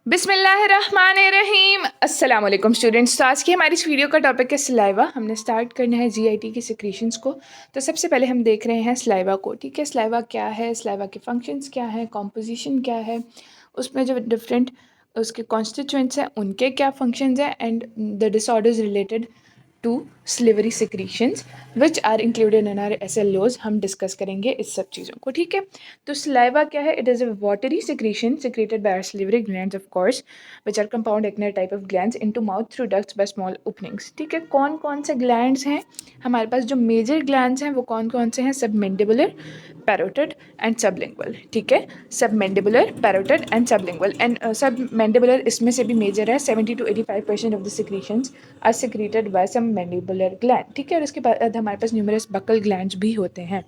बिस्मिल्लाहिर्रहमानिर्रहीम। अस्सलाम वालेकुम स्टूडेंट्स। तो आज की हमारी इस वीडियो का टॉपिक है सलाइवा। हमने स्टार्ट करना है जीआईटी की सिक्रीशंस को। तो सबसे पहले हम देख रहे हैं सलाइवा को। ठीक है, सलाइवा क्या है, सलाइवा के फंक्शंस क्या है, कॉम्पोजिशन क्या है, उसमें जो डिफरेंट उसके कॉन्स्टिट्यूएंट्स हैं उनके क्या फंक्शंस हैं, and the disorders related to salivary secretions which are included in our SLOs। हम डिस्कस करेंगे इस सब चीज़ों को। ठीक है, तो सलाइवा क्या है? It is a watery secretion secreted by our salivary glands of course which are compound एक्ने type of glands into mouth through ducts by small openings. ठीक है, कौन कौन से ग्लैंड्स हैं हमारे पास? जो मेजर ग्लैंड्स हैं वो कौन कौन से हैं? Submandibular, parotid and sublingual. ठीक है, submandibular, parotid and sublingual. And submandibular इसमें से भी मेजर है। 70 to 85% of the secretions are secreted by submandibular gland. ठीक है, और उसके बाद हमारे पास न्यूमरस बकल ग्लैंड्स भी होते हैं,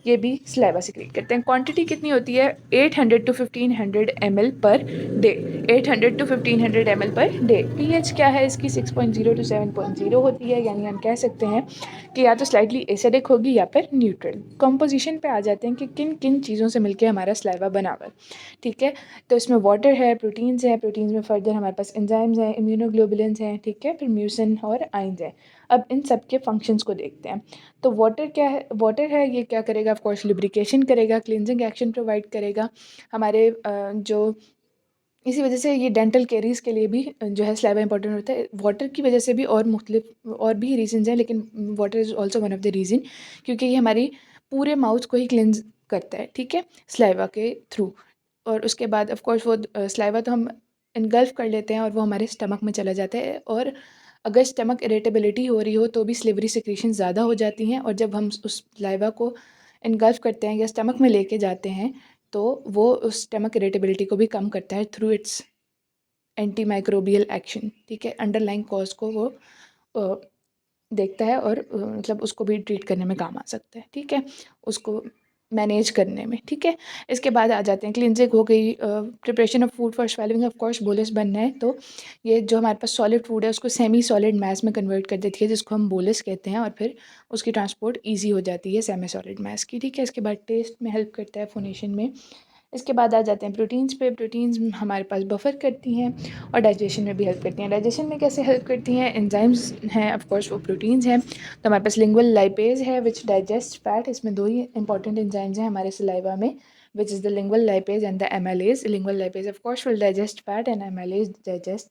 ये भी सलाइवा सिक्रीट करते हैं। क्वांटिटी कितनी होती है? 800 to 1500 ml per day. 800 to 1500 ml per day. pH क्या है इसकी? 6.0 to 7.0 होती है, यानी हम कह सकते हैं कि या तो स्लाइटली एसिडिक होगी या फिर न्यूट्रल। कंपोजिशन पे आ जाते हैं कि किन किन चीज़ों से मिलकर हमारा सलाइवा बना हुआ है। ठीक है, तो इसमें वाटर है, प्रोटीन्स हैं, प्रोटीन्स में फर्दर हमारे पास एंजाइम्स हैं, इम्यूनोग्लोबुलिन्स हैं, ठीक है, फिर म्यूसिन और आइंस हैं। अब इन सब के फंक्शंस को देखते हैं। तो वाटर क्या है? वाटर है, ये क्या करेगा? ऑफ कोर्स लुब्रिकेशन करेगा, क्लिनजिंग एक्शन प्रोवाइड करेगा हमारे जो इसी वजह से ये डेंटल केरीज के लिए भी जो है सलाइवा इंपॉर्टेंट होता है। वाटर की वजह से भी और मुख्तलिफ और भी रीजंस हैं, लेकिन water is also one of the reason, क्योंकि ये हमारी पूरे माउथ को ही क्लिनज करता है। ठीक है, सलाइवा के थ्रू। और उसके बाद ऑफ कोर्स वो सलाइवा तो हम इनगल्फ कर लेते हैं और वो हमारे स्टमक में चला जाता है। और अगर स्टमक इरिटेबिलिटी हो रही हो तो भी स्लिवरी सिक्रीशन ज़्यादा हो जाती हैं, और जब हम उस सलाइवा को इनगल्फ करते हैं या स्टमक में लेके जाते हैं तो वो उस स्टमक इरिटेबिलिटी को भी कम करता है through it's anti microbial action. ठीक है, अंडरलाइंग कॉज को वो अ, देखता है और मतलब उसको भी ट्रीट करने में काम आ सकता है। ठीक है, उसको मैनेज करने में। ठीक है, इसके बाद आ जाते हैं क्लिनजिंग हो गई, preparation of food for swelling. Of course bolus बनना है तो ये जो हमारे पास सॉलिड फूड है उसको सेमी सॉलिड मैस में कन्वर्ट कर देती है, जिसको हम बोलस कहते हैं, और फिर उसकी ट्रांसपोर्ट ईजी हो जाती है सेमी सॉलिड मैस की। ठीक है, इसके बाद टेस्ट में हेल्प करता है, फोनेशन में। इसके बाद आ जाते हैं प्रोटीन्स पे। प्रोटीन्स हमारे पास बफर करती हैं और डाइजेशन में भी हेल्प करती हैं। डाइजेशन में कैसे हेल्प करती हैं? एंजाइम्स हैं, ऑफ कोर्स वो प्रोटीन्स हैं। तो हमारे पास लिंगुअल लाइपेज है विच डाइजेस्ट फैट। इसमें दो ही इंपॉर्टेंट एंजाइम्स हैं हमारे सलाइवा में, which is the lingual lipase and the amylase. Lingual lipase of course will digest fat and amylase digest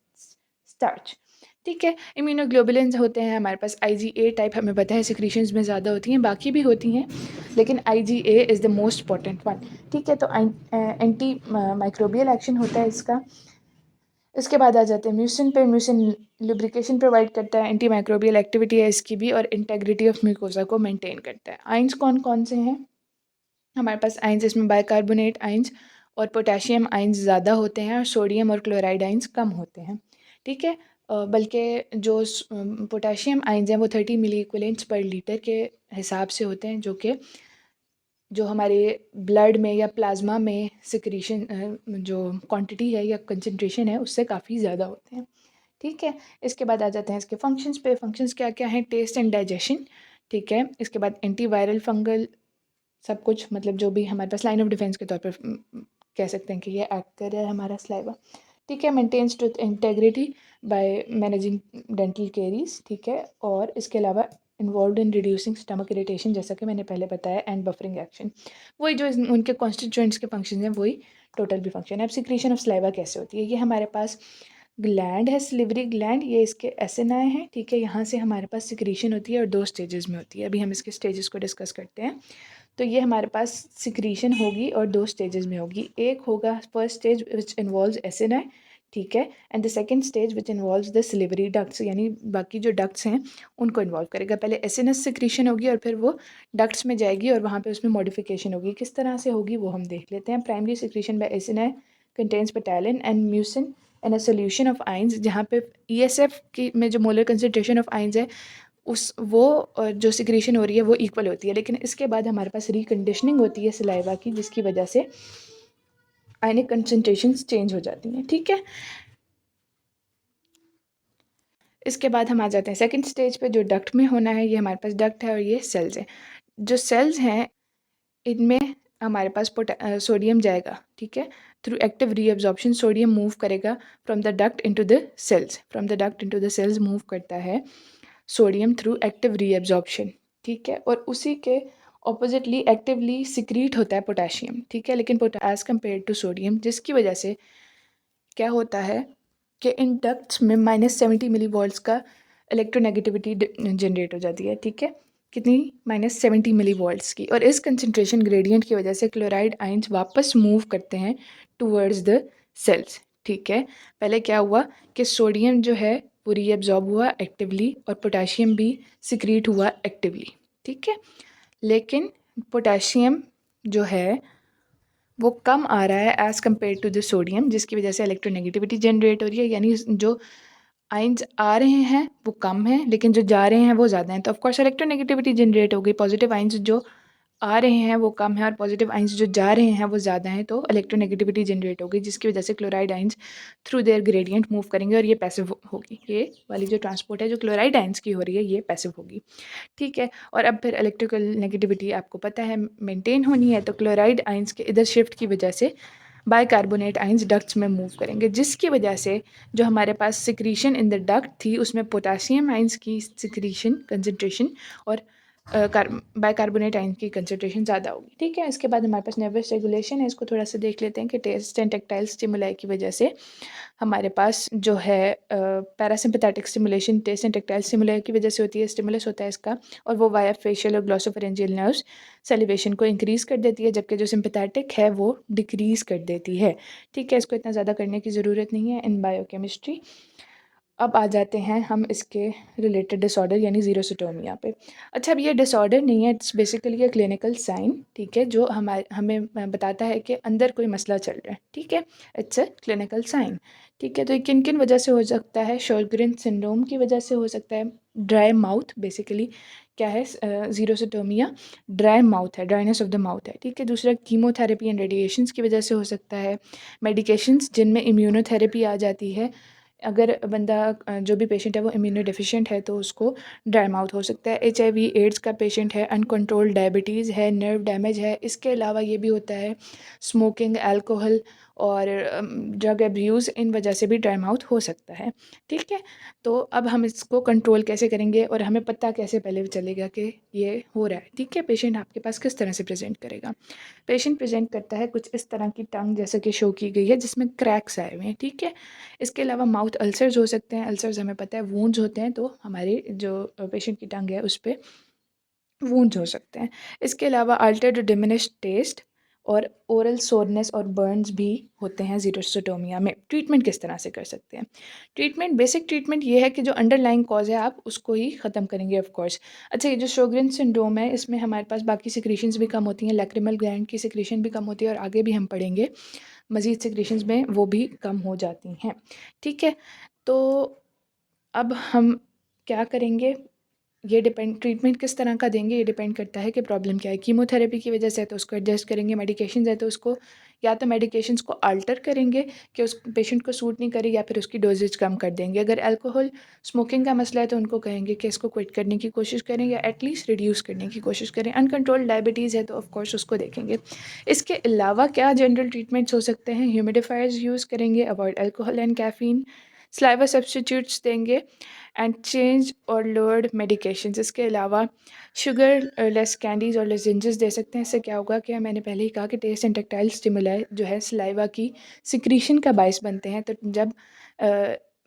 starch. ठीक है, इम्यूनोग्लोबुलिन्स होते हैं हमारे पास। IgA टाइप हमें पता है सिक्रीशंस में ज़्यादा होती हैं, बाकी भी होती हैं, लेकिन IgA is the most important one. ठीक है, तो एंटी माइक्रोबियल एक्शन होता है इसका। इसके बाद आ जाते हैं म्यूसिन पे। म्यूसिन लुब्रिकेशन प्रोवाइड करता है, एंटी माइक्रोबियल एक्टिविटी है इसकी भी, और इंटेग्रिटी ऑफ म्यूकोजा को मेंटेन करता है। आइंस कौन कौन से हैं हमारे पास? आइंस इसमें बाइकार्बोनेट आइंस और पोटेशियम आइंस ज़्यादा होते हैं, और सोडियम और क्लोराइड आइंस कम होते हैं। ठीक है, बल्कि जो पोटेशियम आइंस हैं वो 30 मिली इक्विवेलेंट्स पर लीटर के हिसाब से होते हैं, जो हमारे ब्लड में या प्लाज्मा में सिक्रीशन जो क्वांटिटी है या कंसंट्रेशन है उससे काफ़ी ज़्यादा होते हैं। ठीक है, इसके बाद आ जाते हैं इसके फंक्शंस पे। फंक्शंस क्या क्या हैं? Taste and digestion. ठीक है, इसके बाद एंटीवायरल, फंगल, सब कुछ, मतलब जो भी हमारे पास लाइन ऑफ डिफेंस के तौर पर कह सकते हैं कि ये एक्ट कर रहा है हमारा सलाइवा। ठीक है, maintains tooth integrity by managing dental caries. ठीक है, और इसके अलावा involve in reducing stomach irritation, जैसा कि मैंने पहले बताया, एंड बफरिंग एक्शन। वही जो उनके कॉन्स्टिट्यूएंट्स के फंक्शन हैं वही टोटल भी फंक्शन है। अब सिक्रीशन ऑफ सलाइवा कैसे होती है? ये हमारे पास ग्लैंड है, सिलिवरी ग्लैंड, ये इसके एसिनाए हैं। ठीक है, यहाँ से हमारे पास सिक्रीशन होती है और दो स्टेजेस में होती है। अभी हम इसके स्टेजेस को डिस्कस करते हैं। तो ये हमारे पास सिक्रीशन होगी और दो स्टेजेस में होगी। एक होगा first stage which involves acini. ठीक है, and the second stage which involves the salivary ducts, यानी बाकी जो डक्ट्स हैं उनको इन्वॉल्व करेगा। पहले एसिनस सिक्रीशन होगी और फिर वो डक्ट्स में जाएगी और वहाँ पे उसमें मॉडिफिकेशन होगी। किस तरह से होगी वो हम देख लेते हैं। Primary secretion by acini contains ptyalin and mucin and a solution of ions, जहाँ पे ESF की में जो मोलर कंसनट्रेशन ऑफ आइंस है उस वो जो सिक्रीशन हो रही है वो इक्वल होती है। लेकिन इसके बाद हमारे पास रिकंडीशनिंग होती है सलाइवा की, जिसकी वजह से आयनिक कंसनट्रेशंस चेंज हो जाती हैं। ठीक है, इसके बाद हम आ जाते हैं सेकंड स्टेज पे, जो डक्ट में होना है। ये हमारे पास डक्ट है और ये सेल्स हैं। जो सेल्स हैं इनमें हमारे पास सोडियम जाएगा। ठीक है, through active reabsorption sodium move करेगा from the duct into the cells, from the duct into the cells move करता है सोडियम थ्रू एक्टिव रीअब्जॉर्प्शन, ठीक है। और उसी के ऑपोजिटली एक्टिवली सिक्रीट होता है पोटेशियम, ठीक है। लेकिन एज कम्पेयर टू सोडियम, जिसकी वजह से क्या होता है कि इन डक्ट्स में -70 मिली वोल्ट्स का इलेक्ट्रोनेगेटिविटी जनरेट हो जाती है, ठीक है। कितनी? -70 मिली वोल्ट्स की। और इस कंसंट्रेशन ग्रेडियंट की वजह से क्लोराइड आइंस वापस मूव करते हैं टूवर्ड्स द सेल्स, ठीक है। पहले क्या हुआ कि सोडियम जो है वो रीअब्जॉर्ब हुआ एक्टिवली और पोटेशियम भी सिक्रीट हुआ एक्टिवली, ठीक है। लेकिन पोटेशियम जो है वो कम आ रहा है as compared to the sodium, जिसकी वजह से इलेक्ट्रोनेगेटिविटी जनरेट हो रही है। यानी जो आइंस आ रहे हैं वो कम हैं, लेकिन जो जा रहे हैं वो ज़्यादा हैं। तो ऑफकोर्स इलेक्ट्रोनेगेटिविटी जनरेट हो गई। पॉजिटिव आइंस जो आ रहे हैं वो कम है और पॉजिटिव आइंस जो जा रहे हैं वो ज़्यादा हैं, तो इलेक्ट्रोनेगेटिविटी जनरेट होगी, जिसकी वजह से chloride ions through their gradient move करेंगे और ये पैसिव होगी। ये वाली जो ट्रांसपोर्ट है जो क्लोराइड आइंस की हो रही है ये पैसिव होगी, ठीक है। और अब फिर इलेक्ट्रिकल नेगेटिविटी आपको पता है मेंटेन होनी है, तो क्लोराइड आइंस के इधर शिफ्ट की वजह से बाइकार्बोनेट आइंस डक्ट्स में मूव करेंगे, जिसकी वजह से जो हमारे पास सिक्रीशन इन द डक्ट थी उसमें पोटेशियम आइंस की सिक्रीशन कंसंट्रेशन और बाइकार्बोनेट आइंस की कंसंट्रेशन ज़्यादा होगी, ठीक है। इसके बाद हमारे पास नर्वस रेगुलेशन है, इसको थोड़ा सा देख लेते हैं कि टेस्ट एंड टैक्टाइल स्टिमुलाई की वजह से हमारे पास जो है parasympathetic stimulation taste and tactile stimuli की वजह से होती है, स्टिमुलस होता है इसका, और वो वाया फेशियल और ग्लॉसोफेरेंजियल नर्व्स सेलिवेशन को इंक्रीज़ कर देती है, जबकि जो सिंपैथेटिक है वो डिक्रीज़ कर देती है, ठीक है। इसको इतना ज़्यादा करने की ज़रूरत नहीं है इन बायोकेमिस्ट्री। अब आ जाते हैं हम इसके रिलेटेड डिसऑर्डर यानी ज़ीरोसिटोमिया पे। अच्छा, अब ये डिसऑर्डर नहीं है, it's basically a clinical sign, ठीक है, जो हमें बताता है कि अंदर कोई मसला चल रहा है, ठीक है। इट्स ए क्लिनिकल साइन, ठीक है। तो ये किन किन वजह से हो सकता है? शोरग्रेन सिंड्रोम की वजह से हो सकता है। ड्राई माउथ बेसिकली क्या है? ज़ीरोसिटोमिया ड्राई माउथ है, ड्राइनेस ऑफ द माउथ है, ठीक है। दूसरा कीमोथेरेपी एंड रेडिएशंस की वजह से हो सकता है। मेडिकेशंस जिनमें इम्यूनोथेरेपी आ जाती है, अगर बंदा जो भी पेशेंट है वो इम्यूनो डेफिशिएंट है तो उसको ड्राई माउथ हो सकता है। HIV एड्स का पेशेंट है, अनकंट्रोल्ड डायबिटीज़ है, नर्व डैमेज है। इसके अलावा ये भी होता है स्मोकिंग, अल्कोहल और ड्रग अब्यूज़, इन वजह से भी ड्राई माउथ हो सकता है, ठीक है। तो अब हम इसको कंट्रोल कैसे करेंगे और हमें पता कैसे पहले चलेगा कि ये हो रहा है, ठीक है। पेशेंट आपके पास किस तरह से प्रेजेंट करेगा? पेशेंट प्रेजेंट करता है कुछ इस तरह की टंग जैसे कि शो की गई है जिसमें क्रैक्स आए हुए हैं, ठीक है। इसके अलावा माउथ अल्सर्स हो सकते हैं। अल्सर्स हमें पता है वूंड्स होते हैं, तो हमारी जो पेशेंट की टंग है उस पर वूंड्स हो सकते हैं। इसके अलावा अल्टर्ड डिमिनिश्ड टेस्ट और ओरल सोरनेस और बर्न्स भी होते हैं ज़ीरोसिटोमिया में। ट्रीटमेंट किस तरह से कर सकते हैं? ट्रीटमेंट, बेसिक ट्रीटमेंट ये है कि जो अंडरलाइंग कॉज है आप उसको ही ख़त्म करेंगे ऑफ कोर्स। अच्छा, ये जो शोग्रेन सिंड्रोम है इसमें हमारे पास बाकी सिक्रीशंस भी कम होती हैं, लैक्रिमल ग्लैंड की सिक्रीशन भी कम होती है और आगे भी हम पढ़ेंगे मज़ीद सिक्रीशंस में वो भी कम हो जाती हैं, ठीक है। तो अब हम क्या करेंगे? ये डिपेंड, ट्रीटमेंट किस तरह का देंगे ये डिपेंड करता है कि प्रॉब्लम क्या है। कीमोथेरेपी की वजह से है तो उसको एडजस्ट करेंगे, मेडिकेशंस है तो उसको या तो मेडिकेशंस को अल्टर करेंगे कि उस पेशेंट को सूट नहीं करे, या फिर उसकी डोजेज कम कर देंगे। अगर अल्कोहल स्मोकिंग का मसला है तो उनको कहेंगे कि इसको क्विट करने की कोशिश करें या एटलीस्ट रिड्यूस करने की कोशिश करें। अनकंट्रोल्ड डायबिटीज़ है तो ऑफकोर्स उसको देखेंगे। इसके अलावा क्या जनरल ट्रीटमेंट्स हो सकते हैं? ह्यूमिडिफायर्स यूज़ करेंगे, avoid alcohol and caffeine, saliva substitutes देंगे एंड चेंज और लोअर्ड मेडिकेशंस। इसके अलावा शुगर लेस कैंडीज़ और लजेंजेस दे सकते हैं। इससे क्या होगा कि मैंने पहले ही कहा कि टेस्ट एंड टैक्टाइल स्टिमुलाई जो है सलाइवा की सिक्रीशन का बायस बनते हैं। तो जब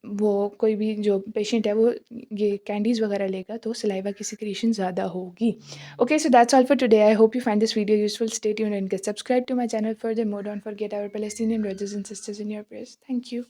वो कोई भी जो पेशेंट है वो ये कैंडीज़ वगैरह लेगा तो सलाइवा की सिक्रीशन ज़्यादा होगी। Okay, so that's all for today. I hope you find this video useful. Stay tuned and get subscribed to my channel. Furthermore, don't forget our Palestinian brothers and sisters in your prayers. Thank you.